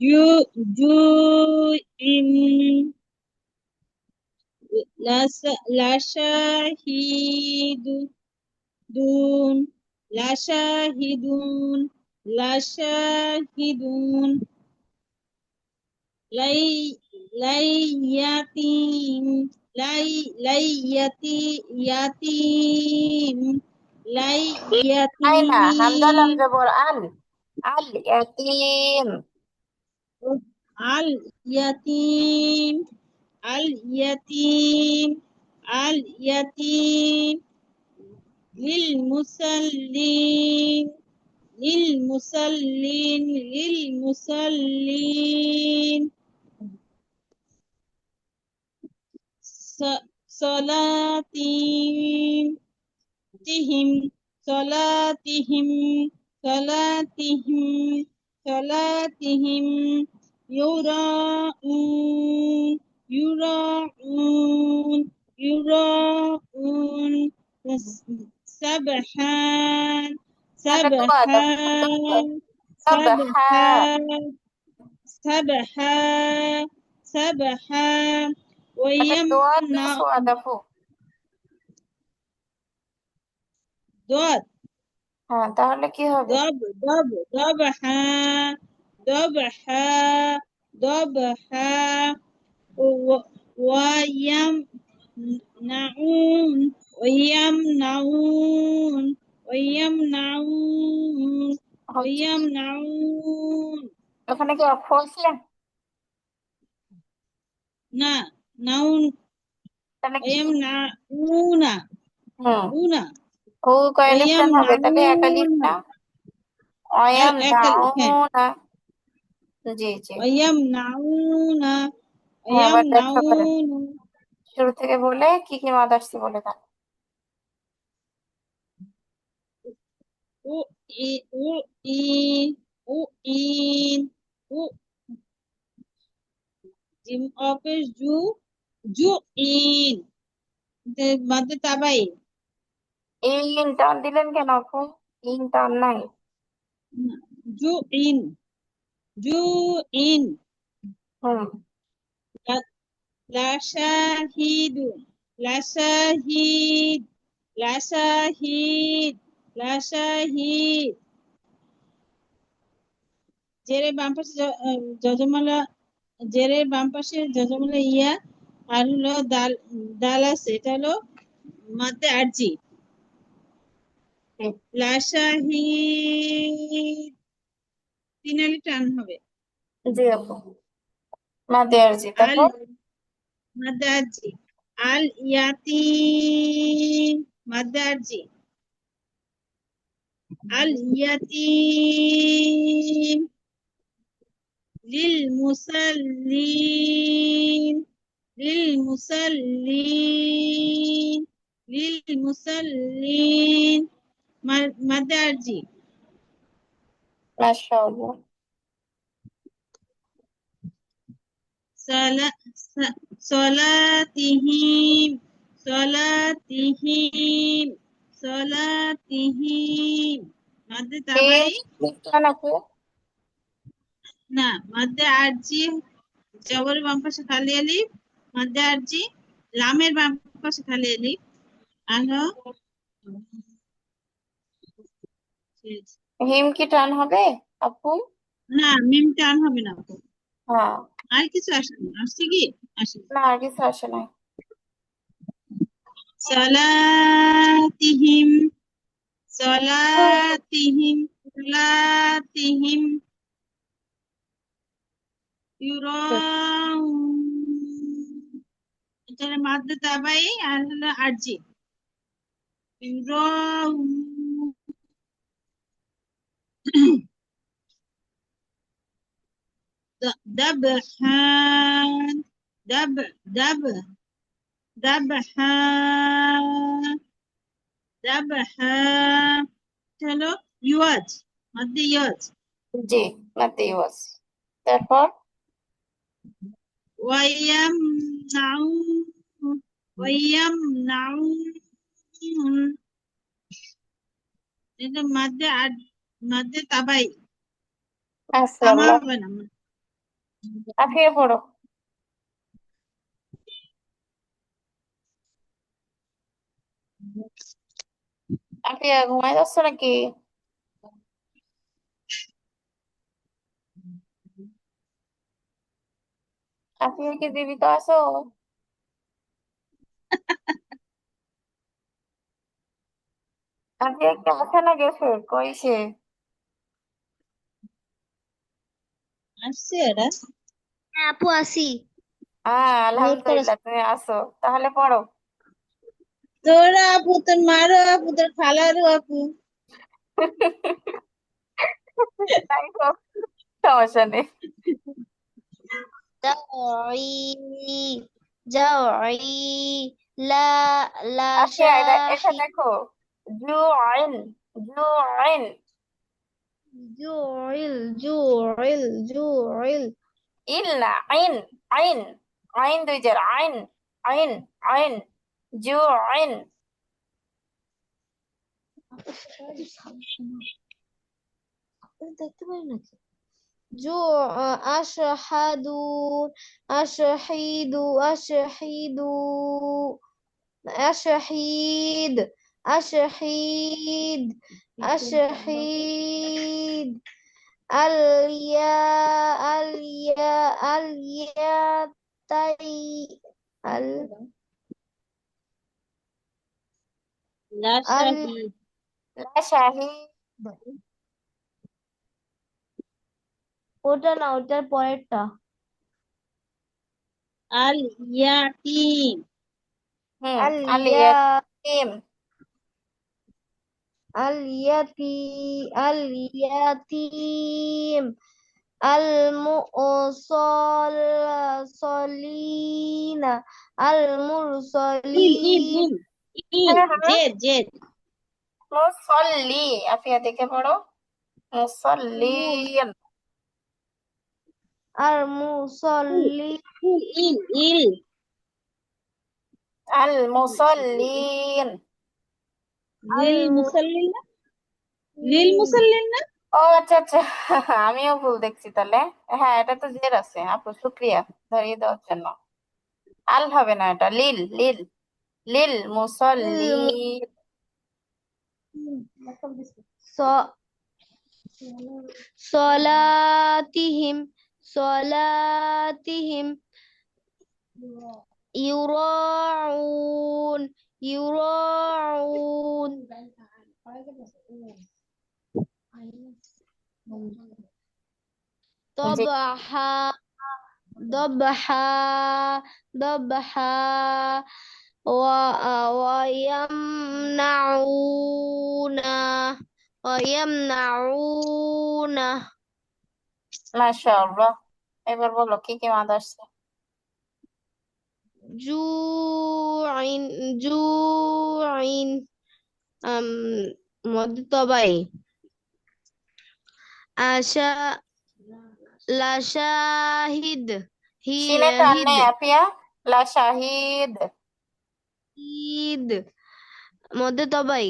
you do in la shahidu dun la shahidun la shahidun lay layyatim layyati yatim I না, হামজা লাম layyatim জবর আল, আল ইয়াতিম। al yatim al yatim al yatim lil musallin lil musallin lil musallin salatim tihim salatihim salatihim salatihim yura'un yura'un yura'un sabhan এখানে দোয়া দাও, sabhan সাবহা। sabhan sabha sabha এটা দোয়া ويمنع this ওয়া দাফু। ضاد হ্যাঁ, তাহলে কি হবে? ضبحا ضبحا ضبحا ويمنعون ويمنعون ويمنعون হচ্ছে কি, ويمنعون ওখানে কি অক্ষ আছে? না নাউন তাহলে কি? ويمنعون হুম, una ও কয় লিফ টান হবে, তাহলে একা লিফ ويمنعون না। অয়াম হ্যাঁ নাউনা। জি জি। ويمنعون হ্যাঁ, এবার ব্যাখ্যা করেন, ويمنعون শুরু থেকে বলে কি কি মাদ আসছে বলে দেন। u i u in u in u jim office ju in মাঝে তাবাই এই ইন টান দিলেন কেন আপু? ইন টান নাই। ju in ju in hmm, la la shahidu la shahid la shahid la shahid জেরে বাম পাশে যজমালা জেরের বাম পাশে যজমালা ইয়া আর হলো দাল দাল আছে এটা হলো মাদ্দে আরজি ঠিক। লাশাহিদ তিনালি টান হবে জি আপু, মাদে আরজি, আল তারপর মাদ্দে আরজি আল ইয়াতিম মাদ্দে আরজি আল ইয়াতিম লিল মুসাল্লিন লিল মুসাল্লিন লিল মুসাল্লিন মাদ্দে আরজি মাশাআল্লাহ। Sala, salatihim, salatihim, salatihim. মাদ্দে তাবাই লিফ, লিফ টান আপু। না মাদ্দে আরজি জবরের বাম পাশে খালি আলিফ মাদ্দে আরজি লামের বাম পাশে খালি আলিফ আলো হিম কি টান হবে আপু? না মিম টান হবে না তো। হ্যাঁ। আর কিছু আসে না আসছে কি আসে না, আর কিছু আসে নাই। সালাতিহিম salatihim salatihim ঠিক। yuraun এটা মাদ্দে তাবাই আর হলো আরজি yuraun dabhan dab dabhan dabhan হলো ইওয়াজ মাদ্দে ইওয়াজ জি, মাদে ওয়াজ। তারপর ويمنعون ويمنعون এটা মাদ্দে তাবাই থামা মাশাআল্লাহ। হবে না আফিয়া পড়ো। আফিয়া ঘুমাই যাচ্ছ নাকি? আফিয়া কি জীবিত আছো? আফিয়া কি আছে না গেছে কইছে? আসছে এরা। হ্যাঁ আপু আসি। মিউট করে আলহামদুলিল্লাহ তুমি আছো, তাহলে পড়ো। তোরা আপু, তোর মারো আপু, তোর খালারও আপু। তাই হোক, সমস্যা নেই। جوعي جوعي لا لا আফিয়া এটা شاحي দেখো, জুআইন, জুআইন, جوعل ইল না আইন, আইন, আইন দুই জের আইন, আইন, আইন, জুআইন। দেখতে পারি নাকি أشهد أشهد أشهد أشهد أشهد أشهد اليا اليا الياتي লা ال শাহিদ। লা শাহিদ, ওটা না, ওটার পরেরটা। আল ইয়াতিম। اليا আলিয়াতিম, اليتيم المرسلين ইল ইল المرسلين ইল ইল, হ্যাঁ হ্যাঁ, জেদ জেদ। মুসল্লি, আফিয়া দেখে পড়ো, মুসল্লিন, ইল المصلين ইল ইল ইল। আল মুসল্লিন। লিল মুসাল্লিন না, লিল মুসাল্লিন না। ও আচ্ছা আচ্ছা, আমিও ভুল দেখছি তাহলে। হ্যাঁ, এটা তো জের আছে আপু, শুক্রিয়া ধরিয়ে দেওয়ার জন্য। আল হবে না, এটা লিল, লিল, লিল মুসল্লিন। ص- صلاتهم صلاتهم يراعون يراعون জি, ضبحا ضبحا ضبحا ويمنعون ويمنعون মাশাআল্লাহ। এবার বলো কি কি মাদ আসছে। جوع جوع أم মধ্যে তবাই আশা লা শাহিদ সিনে টান হিদ নেই আফিয়া, লা শাহিদ। ঈদ মধ্যে তবাই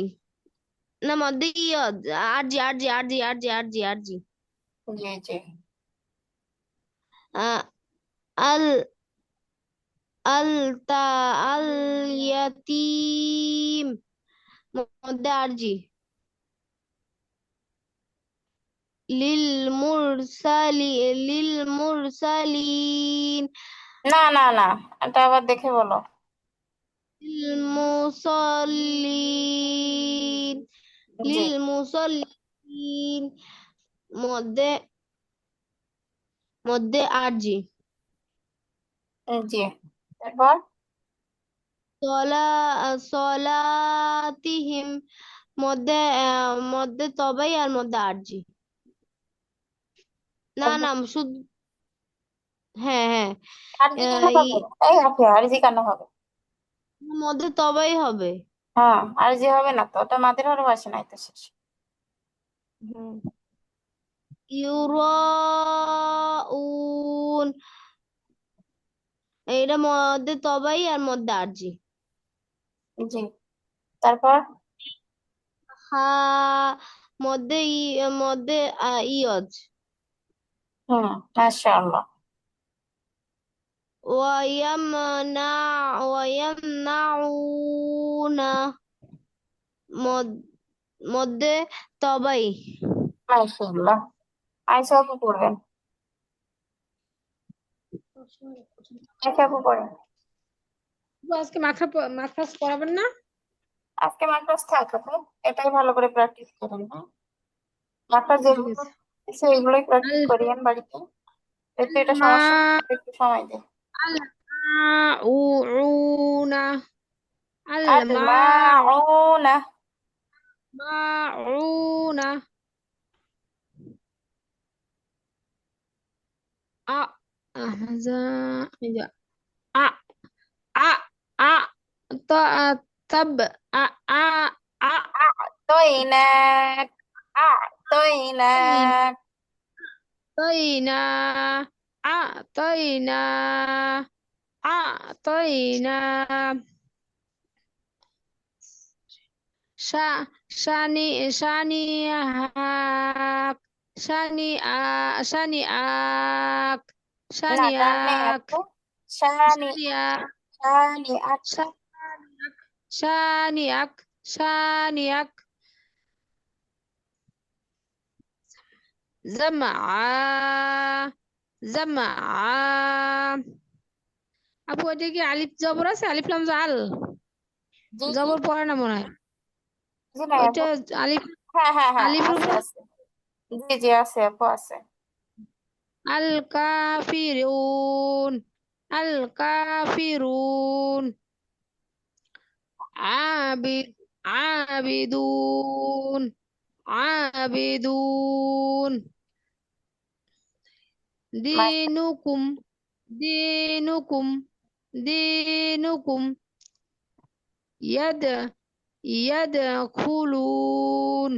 না, মধ্যে ইয়দ আরজি আরজি আরজি আরজি আরজি আরজি জি জি, আ- আল আল তা আল ইয়াতিম মধ্যে আরজি লিল মুরসালি লিল মুরসালিন না না না, এটা আবার দেখে বলো। লিল মুসল্লিন জি লিল মুসল্লিন মধ্যে মধ্যে আরজি জি, তারপর সলা সলাতিহিম মধ্যে মধ্যে তবাই আর মধ্যে আরজি না তারপর না শুধু হ্যাঁ হ্যাঁ আরজি কেন ই হবে? এই আফিয়া, আরজি কেন হবে? মধ্যে তবাই হবে। হ্যাঁ, আরজি হবে না তো, ওটা মাদের হরফ আসে নাই তো শেষ। হুম। ইউরাউন এটা মধ্যে তবাই আর মধ্যে আরজি জি, তারপর হা মধ্যে মধ্যে ইয়জ হুম, মাশাআল্লাহ। ويمنعون مد مد طبعي মাশাআল্লাহ। আয়েশা আপু পড়বেন। আয়েশা আপু পড়েন। আজকে মাথা পড়াবেন না? আজকে মাদ্রাস থাক আপু, এটাই ভালো করে প্র্যাকটিস করেন। হ্যাঁ, মাদ্রাস আচ্ছা ঠিক যেগুলো আছে। আছে এগুলোই প্র্যাকটিস আল করিয়েন বাড়িতে, এতে এটা মা সমস্যা না, একটু সময় দেয়। আল মাউনা আল আল মাউনা। মাউনা আ হামজা ইয়া আ আ আ ত তাব আ আ আ أعطيناك أعطيناك أعطينا أعطينا أعطينا شانئك شانئك না টান নেই شانئك আপু। শানি شانئك শানি আক। شانئك شانئك زمعا زمعا আপু এটা কি আলিফ জবর আছে? আলিফ লাম জাল জি জি জবর পড়ে না মনে হয়। জি নাই ওইটা আপু। আলিফ হ্যাঁ হ্যাঁ হ্যাঁ আলিফের আছে উপর আছে। জি জি আছে আপু আছে। আল কাফিরুন আল কাফিরুন আবিদ আবিদুন আবিদুন মাশা- দিনুকুম দিনুকুম দিনুকুম ইয়াদ ইয়াদখুলুন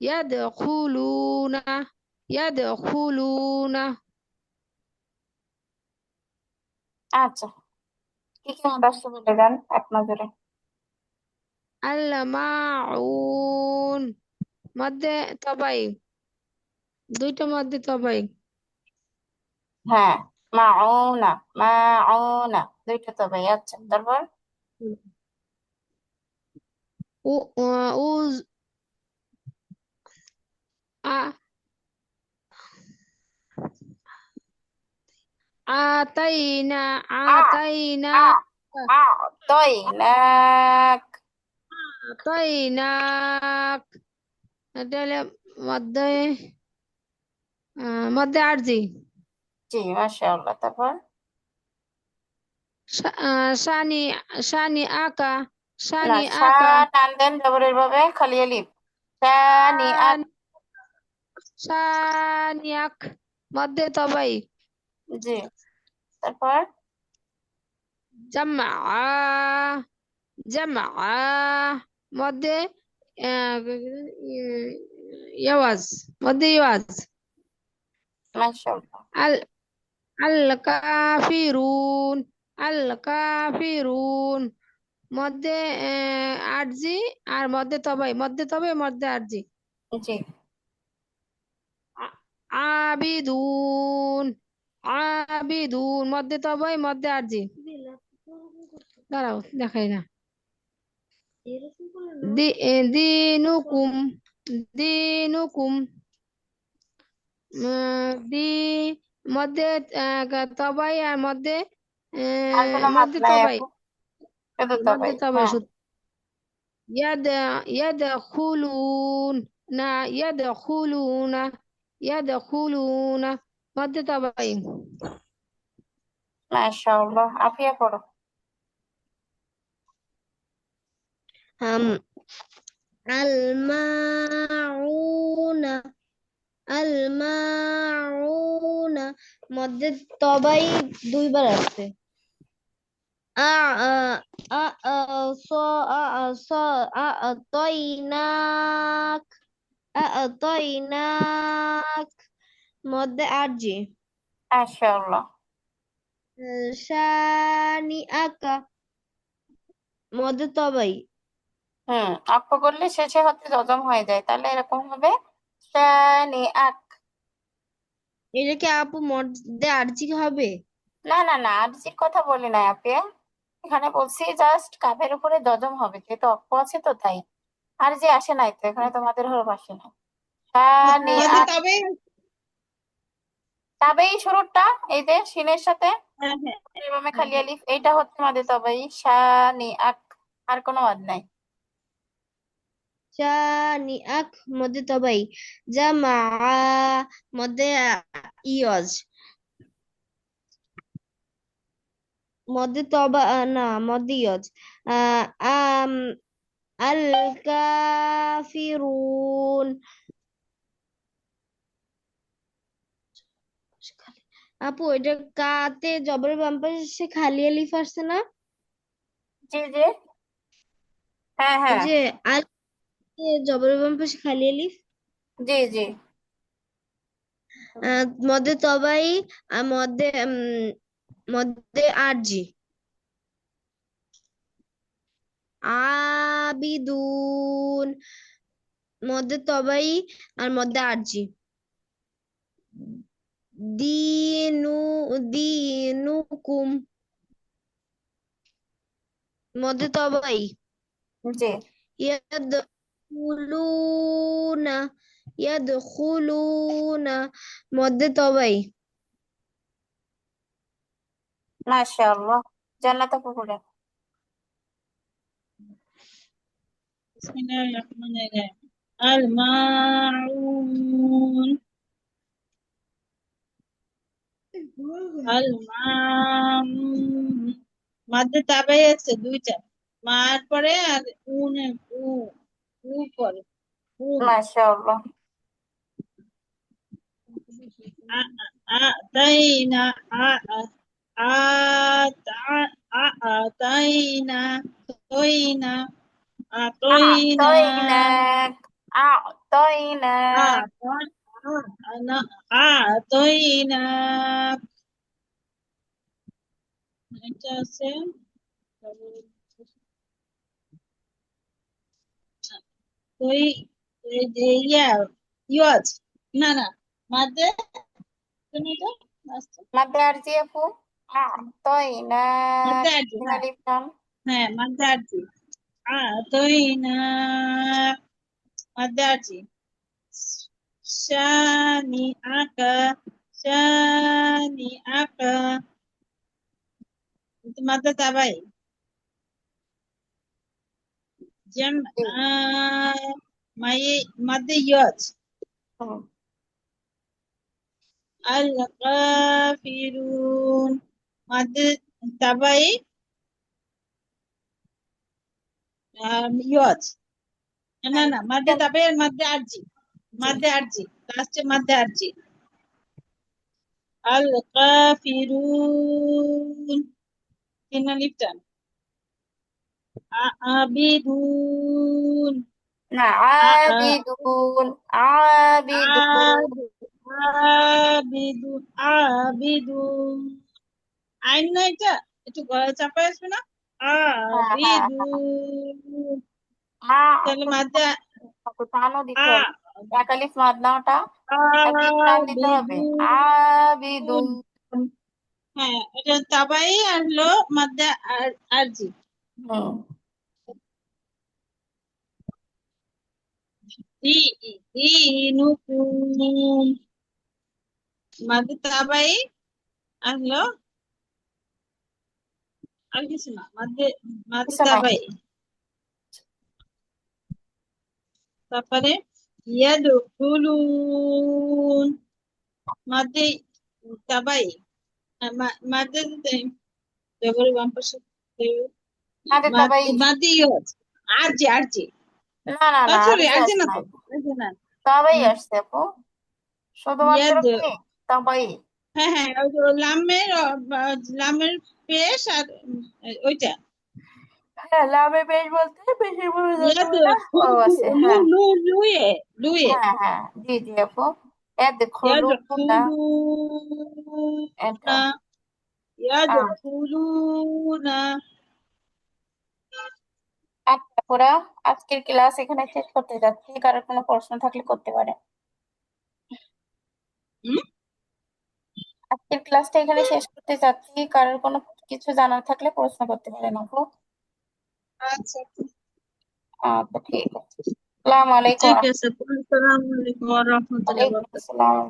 ইয়াদখুলুনা ইয়াদখুলুনা আচ্ছা, কি কি মত আসছে বলে দেন এক নজরে। আল মাউন মধ্যে তবাই দুইটা মধ্যে তবাই হ্যাঁ, মাউনা মাউনা দুইটা তো ভাই। আচ্ছা তারপর উ উজ আ আতাইনা আ আতাইনা আ আ'তাইনাক। আতাইনাক এটা হলো মধ্যে মধ্যে আরজি জি মাশাআল্লাহ। তারপর শানি শানি আকা না, শানি শা আকা টান দেন জবরের ভাবে, খালি আলিফ। শানি আক। শানিয়াক মধ্যে তবাই জি তারপর জামা জামা মধ্যে ইয়াওয়াজ মধ্যে ইয়াওয়াজ মাশাআল্লাহ। আল আল কাফিরুন আল কাফিরুন মধ্যে আরজি আর মধ্যে তবাই মধ্যে আরজি জি আবিদুন আবিদুন মধ্যে তবাই মধ্যে আরজি দাঁড়াও দেখাই না দিনুকুম দিনুকুম দি মধ্যে তবাই আর মধ্যে আর কোনো মাত মধ্যে নাই তবাই আপু, শুধু তো মধ্যে ভাই। তবাই হ্যাঁ শুধু ইয়াদ ইয়াদখুলুন না ইয়াদখুলুনা ইয়াদখুলুনা মধ্যে তবাই মাশাআল্লাহ। আফিয়া পড়ো। হাম الماعون الماعون মধ্যে তবাই দুইবার আছে আ আ আ আ স আ আ স আ আ তয়নাক আ আ তয়নাক মধ্যে আরজি মাশাআল্লাহ। শানি আকা মধ্যে তবাই অক্ষ করলে শেষে হতে জজম হয়ে যায়, তাহলে এরকম হবে শানি আক। এটা কি আপু মধ্যে আরজি হবে? না না না, আরজির কথা বলি না আপে, এখানে বলছি জাস্ট কাফের উপরে জজম হবে, যেহেতু অক্ষ আছে তো তাই। আর যে আসে নাই তো, এখানে তোমাদের হরফ আসে না। শানি মাঝে আক, তবে তবেই শুরুটা এই যে শিনের সাথে হ্যাঁ হ্যাঁ এভাবে হ্যাঁ খালি হ্যাঁ। আলিফ, এইটা হচ্ছে মাদে তবেই শানি আক, আর কোনো মাদ নাই। শানিআক মধ্যে তবাই, জামা মধ্যে ইয়জ, মধ্যে তবা না মধ্যে ইয়জ, আম আল কাফিরুন। আপু এটা কাতে জবরের বাম পাশে খালি আলিফ আসছে না? জি জি, হ্যাঁ ওই হ্যাঁ, যে আল জবরের বাম পাশে খালি আলিফ, জি জি। মধ্যে তবাই আর মধ্যে মধ্যে আরজি, আবিদুন মধ্যে তবাই আর মধ্যে আরজি, দিনু দিনুকুম মধ্যে তবাই, জি, ইয়াদখুলুনা ইয়াদখুলুনা মধ্যে তবাই, মাশাআল্লাহ, জান্নাত পুকুরে। বিসমিল্লাহির রহমানির রহিম। আল মাউন আল মাউন মাঝে তাবাই আছে দুইটা, মার পরে আর উনে উ উ পরে উন। মাশাআল্লাহ। আ আ তাই না আ আ আ আ আ তাই না তই না আ তই না আ'তাইনাক, আ আ'তাইনাক। তই না আ তই না এটা আছে তই ইয়া ইয়জ না না মাঝে তুমি এটা লাস্টে মাদ্দে আরজি আপু, আ'তাইনাক, মাঝে আছি তিন হ্যাঁ আলিফ টান। হ্যাঁ মাঝে আছি আ তই না মাঝে আছি শানি আকা শানি আকা itu mata tabai jam G, my mother yacht hmm, al kafirun mother tabai yacht না না mother tabai আর জি, mother arji last এ mother arji al kafirun কিনা লিপটান abidun না, a a আবিদুন, আবিদুন। abidun abidun আইন না এটা একটু গলা চাপায় আসবে না হ্যাঁ হ্যাঁ হ্যাঁ, আবিদুন তাহলে একটু মাঝে একটু টানও আ দিতে হবে, এক আলিফ মাদ না ওটা, এক আলিফ টান দিতে হবে। আবিদুন আবিদুন। হ্যাঁ এটা তাবাই আসলো মাঝে আরজি হুম, ই ইনুকুম মাঝে তাবাই আসলো আর কিছু না মাঝে মাঝে কিছু নাই। তাবাই তারপরে ইয়াদখুলুন মাঝে তাবাই মাঝে জবরের বাম পাশে মাদে তাবাই, মাঝে ইয়ত আরজি আরজি না না না, সরি আরজি আরজি আসে না তো নাই, আরজি না তাবাই উম, আসছে আপু, শুধুমাত্র ইয়াদ কি তাবাই। হ্যাঁ হ্যাঁ ওই যে লামের পেশ আর ওইটা হ্যাঁ, লাভে বেশ বলতে বেশি বলে ইয়াদ যাবে না। ও আছে, হ্যাঁ লুয়ে লুয়ে হ্যাঁ হ্যাঁ, জি জি আপু, এদ ইয়াদ খুলু না, এটা খুলুনা ইয়াদ খুলুনা আচ্ছা পুরা, আজকের ক্লাস এখানে শেষ করতে যাচ্ছি, কারোর কোনো প্রশ্ন থাকলে করতে পারে। হুম আজকের ক্লাসটা এখানে শেষ করতে করতে চাচ্ছি, কারোর কোনো কিছু জানার থাকলে প্রশ্ন করতে পারেন আপু। আচ্ছা, আচ্ছা ঠিক আছে। আসসালামু আলাইকুম। ঠিক আছে। আসসালামু আলাইকুম ওয়া রাহমাতুল্লাহি ওয়া ওয়ালাইকুম বারাকাতুহু। আসসালাম।